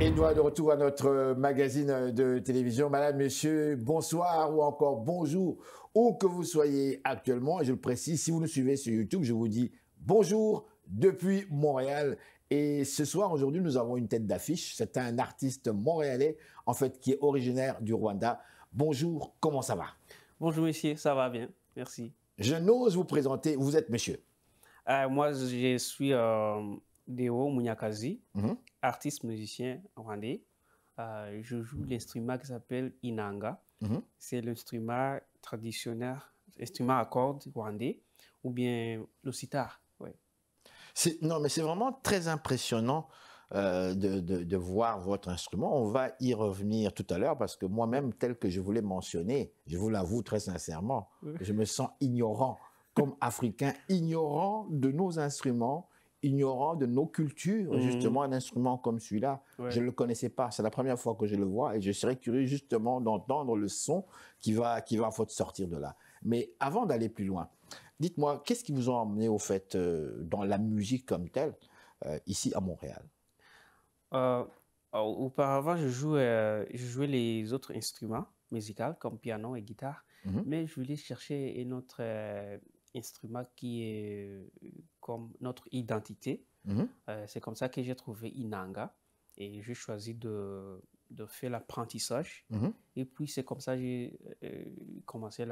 Et nous de retour à notre magazine de télévision. Madame, Messieurs, bonsoir ou encore bonjour, où que vous soyez actuellement. Et je le précise, si vous nous suivez sur YouTube, je vous dis bonjour depuis Montréal. Et ce soir, aujourd'hui, nous avons une tête d'affiche. C'est un artiste montréalais, en fait, qui est originaire du Rwanda. Bonjour, comment ça va? Bonjour, monsieur, ça va bien, merci. Je n'ose vous présenter, vous êtes monsieur. Moi, je suis Deo Munyakazi, artiste musicien rwandais. Je joue l'instrument qui s'appelle Inanga. C'est l'instrument traditionnel, instrument à cordes rwandais, ou bien le sitar. Ouais. Non, mais c'est vraiment très impressionnant de voir votre instrument. On va y revenir tout à l'heure parce que moi-même, tel que je voulais mentionner, je vous l'avoue très sincèrement, je me sens ignorant, comme Africain, ignorant de nos instruments, ignorant de nos cultures. Justement, un instrument comme celui-là, je ne le connaissais pas. C'est la première fois que je le vois et je serais curieux justement d'entendre le son qui va en fait sortir de là. Mais avant d'aller plus loin, dites-moi, qu'est-ce qui vous a emmené au fait dans la musique comme telle ici à Montréal? Auparavant, je jouais les autres instruments musicaux comme piano et guitare, mais je voulais chercher un autre instrument qui est comme notre identité. C'est comme ça que j'ai trouvé Inanga et j'ai choisi de faire l'apprentissage. Et puis c'est comme ça que j'ai commencé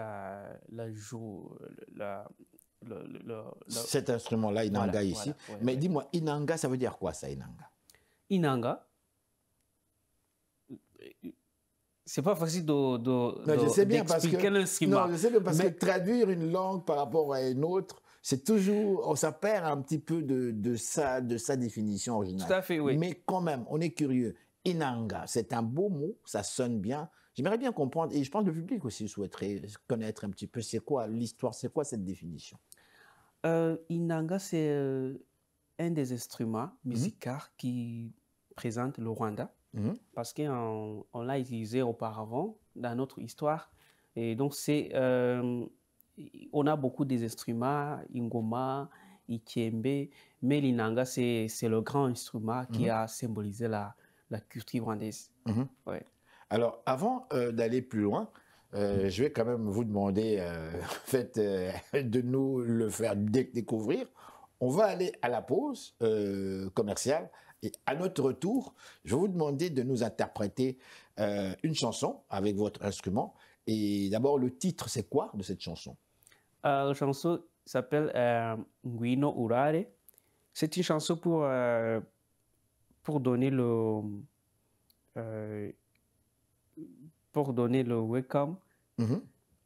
cet instrument-là, Inanga, voilà, ici. Voilà, mais dis-moi, Inanga, ça veut dire quoi ça, Inanga? Inanga, c'est pas facile d'expliquer l'instrument. Non, je sais bien parce que traduire une langue par rapport à une autre, c'est toujours, ça perd un petit peu de sa définition originale. Tout à fait, oui. Mais quand même, on est curieux. Inanga, c'est un beau mot, ça sonne bien. J'aimerais bien comprendre, et je pense que le public aussi souhaiterait connaître un petit peu, c'est quoi l'histoire, c'est quoi cette définition? Inanga, c'est un des instruments musicaux qui présente le Rwanda, parce qu'on l'a utilisé auparavant dans notre histoire. Et donc, on a beaucoup des instruments, Ingoma, Ikembe, mais l'Inanga, c'est le grand instrument qui a symbolisé la culture rwandaise. Ouais. Alors, avant d'aller plus loin, je vais quand même vous demander de nous le faire découvrir. On va aller à la pause commerciale et à notre retour, je vais vous demander de nous interpréter une chanson avec votre instrument. Et d'abord, le titre, c'est quoi de cette chanson? La chanson s'appelle Ngwino Urare. C'est une chanson pour donner le welcome.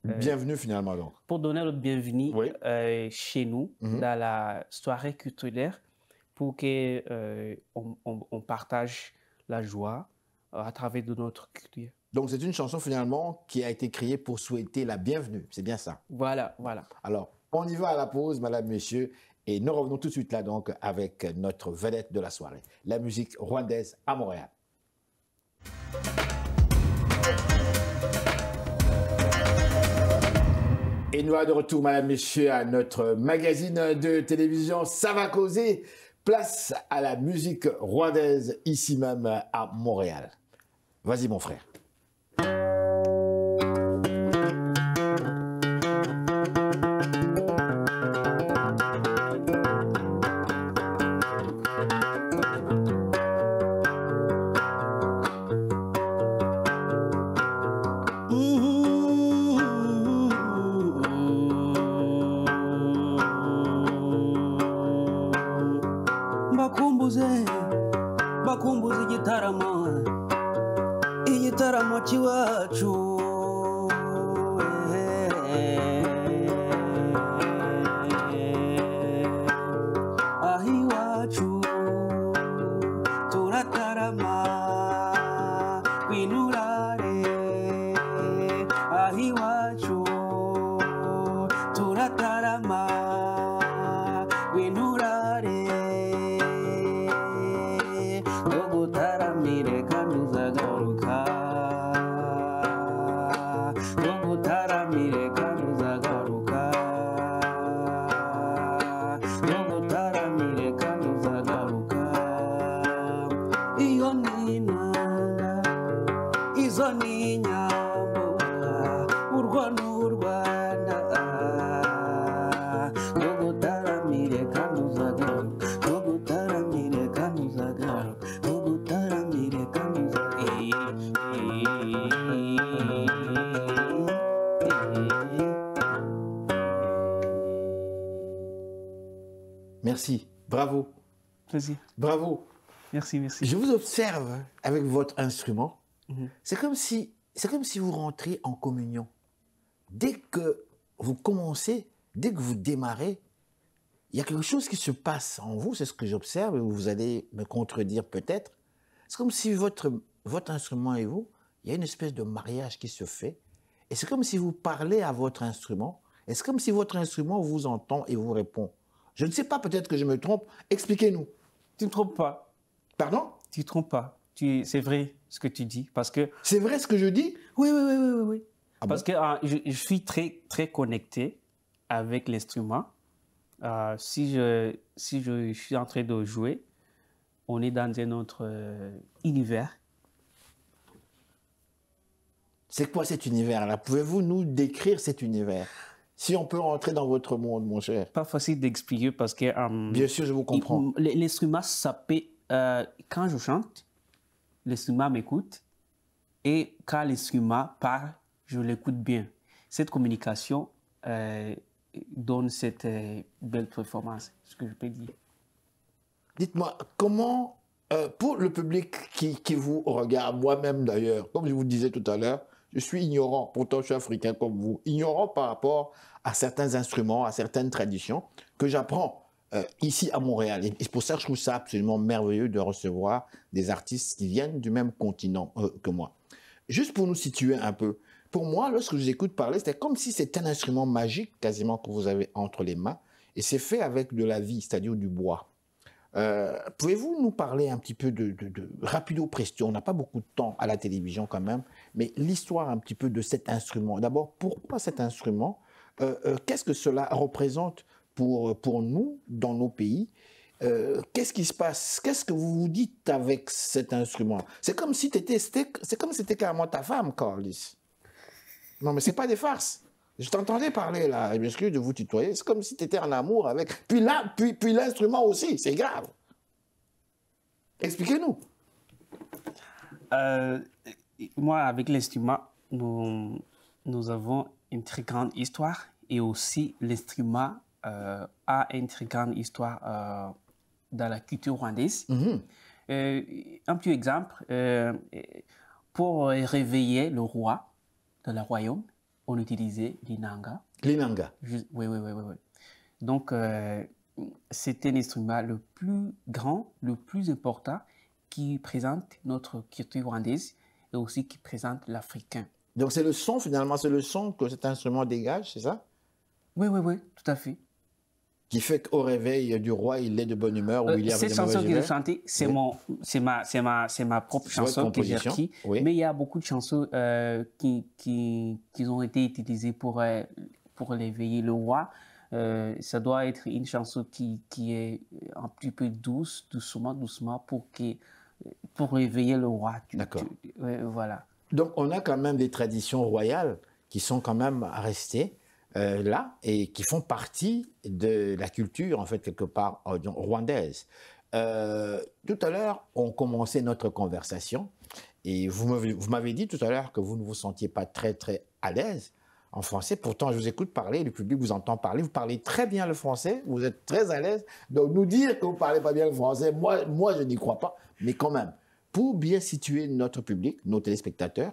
Bienvenue finalement donc. Pour donner le bienvenue chez nous dans la soirée culturelle pour qu'on partage la joie à travers de notre culture. Donc c'est une chanson finalement qui a été créée pour souhaiter la bienvenue, c'est bien ça? Voilà, voilà. Alors on y va à la pause, madame, messieurs, et nous revenons tout de suite là donc avec notre vedette de la soirée, la musique rwandaise à Montréal. Et nous de retour, madame, messieurs, à notre magazine de télévision Ça va causer. Place à la musique rwandaise, ici même à Montréal. Vas-y, mon frère. bakumbuze igitaramo cy'iwacu aho iwacu turatarama winurare aho iwacu turatarama winurare gutaramire kandi uzagaruka inyambo urwo n'urwana tugutaramire kandi uzagaruka tugutaramire kandi uzagaruka tugutaramire kandi Merci, bravo, Plaisir. bravo. Merci, merci. Je vous observe avec votre instrument. C'est comme si vous rentrez en communion. Dès que vous commencez, dès que vous démarrez, il y a quelque chose qui se passe en vous, c'est ce que j'observe, et vous allez me contredire peut-être. C'est comme si votre instrument et vous, il y a une espèce de mariage qui se fait, et c'est comme si vous parlez à votre instrument, et c'est comme si votre instrument vous entend et vous répond. Je ne sais pas, peut-être que je me trompe, expliquez-nous. Tu ne te trompes pas. Pardon? Tu ne te trompes pas. C'est vrai ce que tu dis. Parce que. C'est vrai ce que je dis? Oui, oui, oui, oui, oui, oui. Ah parce bon? que je suis très, très connecté avec l'instrument. Si je suis en train de jouer, on est dans un autre univers. C'est quoi cet univers-là? Pouvez-vous nous décrire cet univers? Si on peut rentrer dans votre monde, mon cher. Pas facile d'expliquer parce que. Bien sûr, je vous comprends. L'instrument, ça peut. Quand je chante, l'instrument m'écoute. Et quand l'instrument parle, je l'écoute bien. Cette communication donne cette belle performance, ce que je peux dire. Dites-moi, comment, pour le public qui vous regarde, moi-même d'ailleurs, comme je vous disais tout à l'heure, je suis ignorant, pourtant je suis africain comme vous, ignorant par rapport à certains instruments, à certaines traditions que j'apprends ici à Montréal. Et c'est pour ça que je trouve ça absolument merveilleux de recevoir des artistes qui viennent du même continent que moi. Juste pour nous situer un peu, pour moi, lorsque je vous écoute parler, c'était comme si c'était un instrument magique quasiment que vous avez entre les mains, et c'est fait avec de la vie, c'est-à-dire du bois. Pouvez-vous nous parler un petit peu de rapido presto? On n'a pas beaucoup de temps à la télévision quand même, mais l'histoire un petit peu de cet instrument. D'abord, pourquoi cet instrument? Qu'est-ce que cela représente pour nous, dans nos pays? Qu'est-ce qui se passe? Qu'est-ce que vous vous dites avec cet instrument? C'est comme si c'était carrément ta femme, Carlis. Non, mais c'est pas des farces. Je t'entendais parler là, et bien sûr de vous tutoyer, c'est comme si tu étais en amour avec... Puis là, puis l'instrument aussi, c'est grave. Expliquez-nous. Moi, avec l'instrument, nous avons une très grande histoire et aussi l'instrument a une très grande histoire dans la culture rwandaise. Un petit exemple, pour réveiller le roi dans le royaume, on utilisait l'inanga. L'inanga. Oui, oui, oui, oui, oui. Donc, c'est un instrument le plus grand, le plus important qui présente notre culture rwandaise et aussi qui présente l'africain. Donc, c'est le son, finalement, c'est le son que cet instrument dégage, c'est ça? Oui, oui, oui, tout à fait. Qui fait qu'au réveil du roi, il est de bonne humeur ou il est avec cette de mauvaise chanson que humeur? j'ai chantée, c'est ma propre chanson que j'ai écrite. Oui. Mais il y a beaucoup de chansons qui ont été utilisées pour réveiller le roi. Ça doit être une chanson qui est un petit peu doucement, pour réveiller le roi. D'accord. Voilà. Donc, on a quand même des traditions royales qui sont quand même restées là et qui font partie de la culture, en fait, quelque part, rwandaise. Tout à l'heure, on commençait notre conversation et vous m'avez dit tout à l'heure que vous ne vous sentiez pas très, très à l'aise en français. Pourtant, je vous écoute parler, le public vous entend parler, vous parlez très bien le français, vous êtes très à l'aise. Donc, nous dire que vous ne parlez pas bien le français, moi je n'y crois pas, mais quand même, pour bien situer notre public, nos téléspectateurs,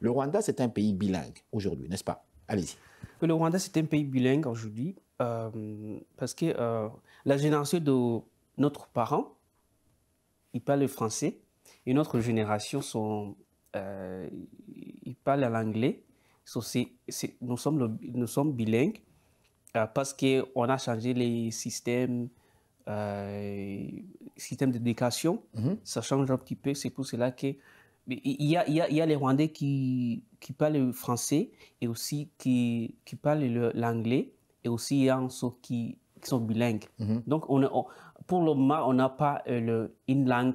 le Rwanda, c'est un pays bilingue aujourd'hui, n'est-ce pas? Allez-y. Le Rwanda, c'est un pays bilingue aujourd'hui parce que la génération de notre parent, ils parlent le français et notre génération, ils parlent l'anglais. Nous sommes bilingues parce qu'on a changé les systèmes d'éducation. Ça change un petit peu. C'est pour cela que il y a les Rwandais qui parlent le français et aussi qui parlent l'anglais et aussi il y a ceux qui sont bilingues. Donc, pour le moment, on n'a pas une langue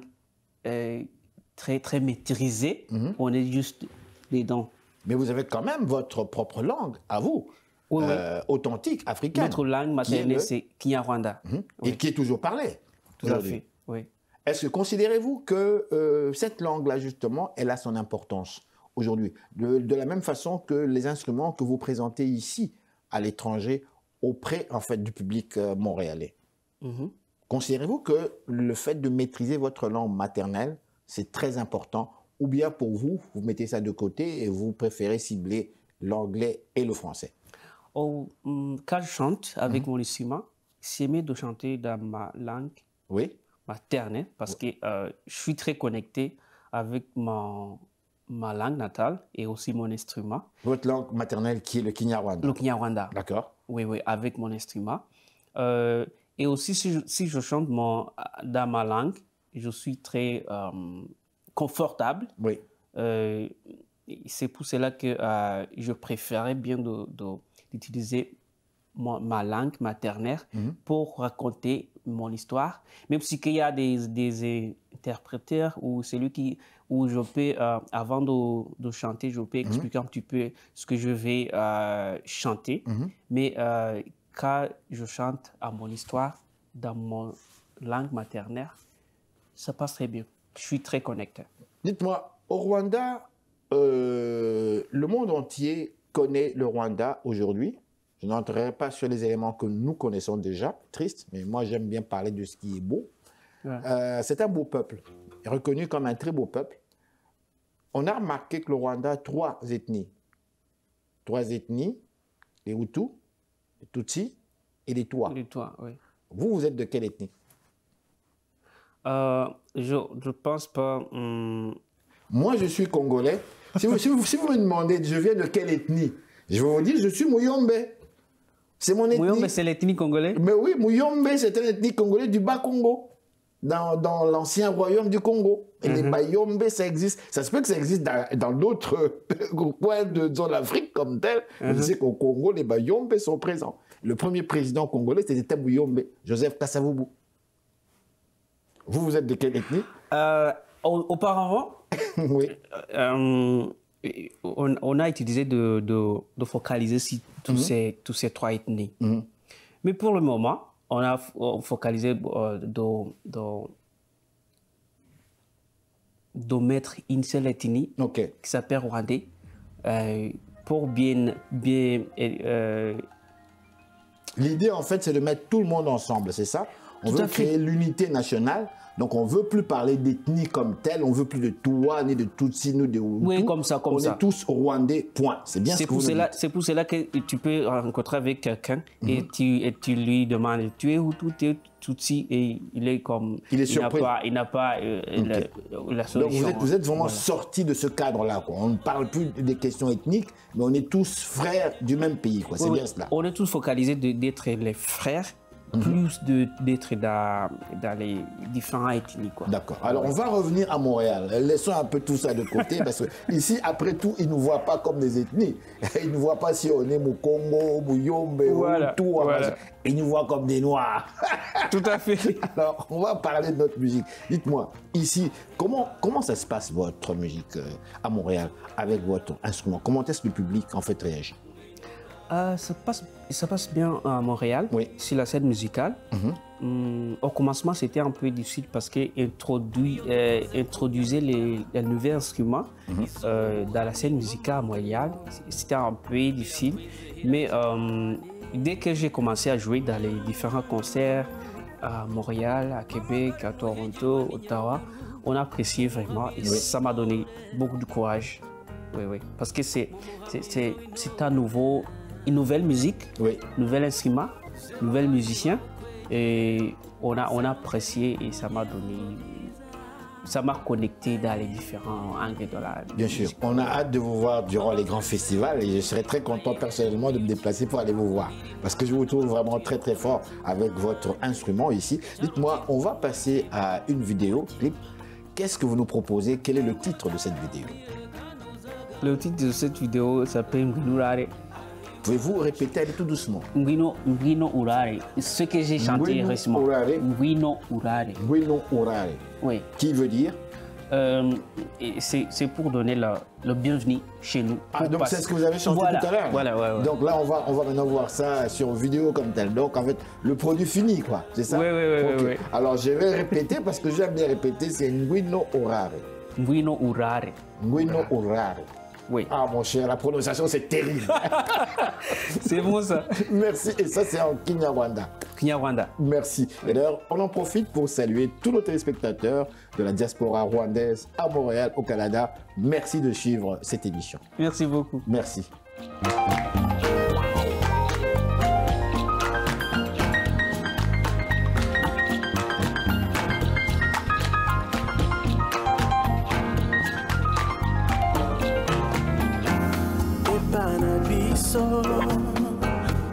très, très maîtrisée. On est juste dedans. Mais vous avez quand même votre propre langue à vous, Oui, oui. authentique, africaine. Notre langue maternelle, c'est Kinyarwanda. Et qui est toujours parlée. Tout à fait, oui. Est-ce que considérez-vous que cette langue-là, justement, elle a son importance aujourd'hui, de la même façon que les instruments que vous présentez ici, à l'étranger, auprès, en fait, du public montréalais? Considérez-vous que le fait de maîtriser votre langue maternelle, c'est très important, ou bien pour vous, vous mettez ça de côté et vous préférez cibler l'anglais et le français? Quand je chante avec mon instrument, c'est mieux de chanter dans ma langue maternelle parce que je suis très connecté avec ma langue natale et aussi mon instrument. Votre langue maternelle qui est le Kinyarwanda? Le Kinyarwanda. D'accord. Oui, oui, avec mon instrument. Et aussi, si je chante dans ma langue, je suis très confortable. Oui. C'est pour cela que je préférais bien d'utiliser ma langue maternelle pour raconter mon histoire. Même si il y a des interpréteurs ou celui où je peux, avant de chanter, je peux expliquer un petit peu ce que je vais chanter. Mais quand je chante à mon histoire, dans mon langue maternelle, ça passe très bien. Je suis très connecté. Dites-moi, au Rwanda, le monde entier connaît le Rwanda aujourd'hui. Je n'entrerai pas sur les éléments que nous connaissons déjà, triste, mais moi j'aime bien parler de ce qui est beau. C'est un beau peuple, reconnu comme un très beau peuple. On a remarqué que le Rwanda a trois ethnies. Trois ethnies, les Hutus, les Tutsis et les Twa. Les Twa, oui. Vous êtes de quelle ethnie? Je pense pas... Moi, je suis congolais. Si vous me demandez, je viens de quelle ethnie? Je vais vous dire, je suis Muyombe. C'est mon ethnie. Muyombe, c'est l'ethnie congolaise? Mais oui, Muyombe, c'est une ethnie congolaise du Bas-Congo, dans l'ancien royaume du Congo. Et les Bayombe, ça existe. Ça se peut que ça existe dans d'autres coins de l'Afrique comme tel. Je sais qu'au Congo, les Bayombe sont présents. Le premier président congolais, c'était Muyombe, Joseph Kasavubu. Vous êtes de quelle ethnie? Auparavant, oui. On a utilisé de focaliser sur tous ces trois ethnies. Mais pour le moment, on a focalisé de mettre une seule ethnie qui s'appelle Rwandais pour bien l'idée, en fait, c'est de mettre tout le monde ensemble, c'est ça? On veut créer l'unité nationale. Donc, on ne veut plus parler d'ethnie comme telle, on ne veut plus de Twa, ni de Tutsi, ni de Hutu. Oui, comme ça, comme ça. On est tous Rwandais, point. C'est bien ce que vous dites. C'est pour cela que tu peux rencontrer avec quelqu'un et tu lui demandes, tu es Hutu, tu es Tutsi, et il est comme... Il est surpris. Il n'a pas la solution. Donc, vous êtes vraiment sorti de ce cadre-là. On ne parle plus des questions ethniques, mais on est tous frères du même pays. C'est bien cela. On est tous focalisés d'être les frères, plus d'être dans les différents ethnies. D'accord. Alors, on va revenir à Montréal. Laissons un peu tout ça de côté, parce que ici, après tout, ils ne nous voient pas comme des ethnies. Ils ne nous voient pas si on est Mukongo, Muyombe, Hutu. Ils nous voient comme des Noirs. Tout à fait. Alors, on va parler de notre musique. Dites-moi, ici, comment ça se passe, votre musique à Montréal, avec votre instrument? Comment est-ce que le public, en fait, réagit? Ça passe bien à Montréal, sur la scène musicale. Au commencement, c'était un peu difficile parce qu'introduisait les nouveaux instruments dans la scène musicale à Montréal, c'était un peu difficile. Mais dès que j'ai commencé à jouer dans les différents concerts à Montréal, à Québec, à Toronto, Ottawa, on a apprécié vraiment et ça m'a donné beaucoup de courage. Oui. Parce que c'est une nouvelle musique, nouvel instrument, nouvel musicien, et on a apprécié et ça m'a connecté dans les différents angles de la musique. Bien sûr, on a hâte de vous voir durant les grands festivals et je serais très content personnellement de me déplacer pour aller vous voir parce que je vous trouve vraiment très très fort avec votre instrument ici. Dites-moi, on va passer à une vidéo clip. Qu'est-ce que vous nous proposez? Quel est le titre de cette vidéo? Le titre de cette vidéo s'appelle Ngwino. Pouvez-vous répéter, allez tout doucement? Ngwino Urare. Ce que j'ai chanté récemment. Ngwino Urare. Oui. Qui veut dire? C'est pour donner le bienvenu chez nous. Ah, donc c'est ce que vous avez chanté tout à l'heure. Voilà, ouais. Donc là, on va maintenant voir ça sur vidéo comme tel. Donc en fait, le produit fini, quoi. C'est ça? Oui. Okay. Alors je vais répéter parce que j'aime bien répéter, c'est Nguino Urare. Nguino Urare. Nguino Urare. Oui. Ah mon cher, la prononciation c'est terrible. C'est bon ça. Merci. Et ça c'est en Kinyarwanda. Kinyarwanda. Merci. Et d'ailleurs, on en profite pour saluer tous nos téléspectateurs de la diaspora rwandaise à Montréal, au Canada. Merci de suivre cette émission. Merci beaucoup. Merci.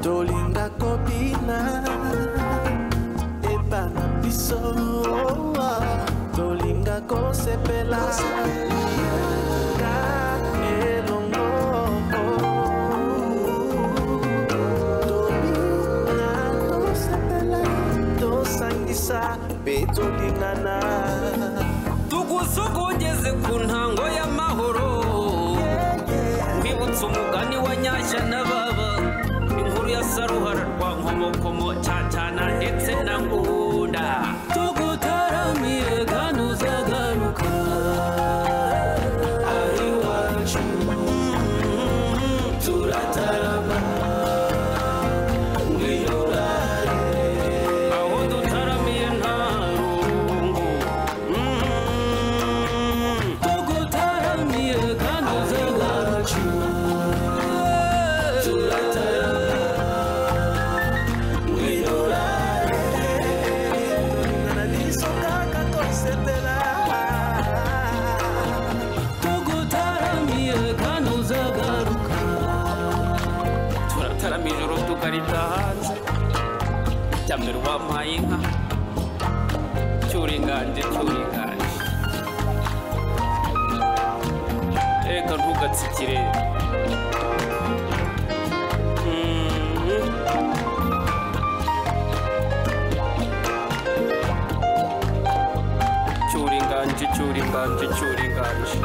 Tolinga kobina ebana biso tolinga kosepela elongo tolinga kosepela tosangisa pe tolingana tugusogogeze ku ntango y'amahoro nkwibutsa umugani wa nyashya na baba inkuru ya saruhara rwa nkomokomo cyacana ndetse na ngunda tugutaramiye kandi uzagaruka ari iwacu turatarama ngwirurare aho dutaramiye nta rungu tugutaramiye kandi uzagaruka turatarama ijoro tukarita hanze cyambere wampaye inka cyuringanje reka ntugatsikire cyuringanje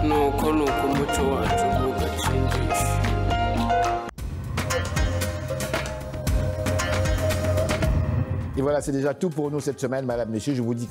nuko umuco wacu ntugacindishe. Et voilà, c'est déjà tout pour nous cette semaine, madame, monsieur. Je vous dis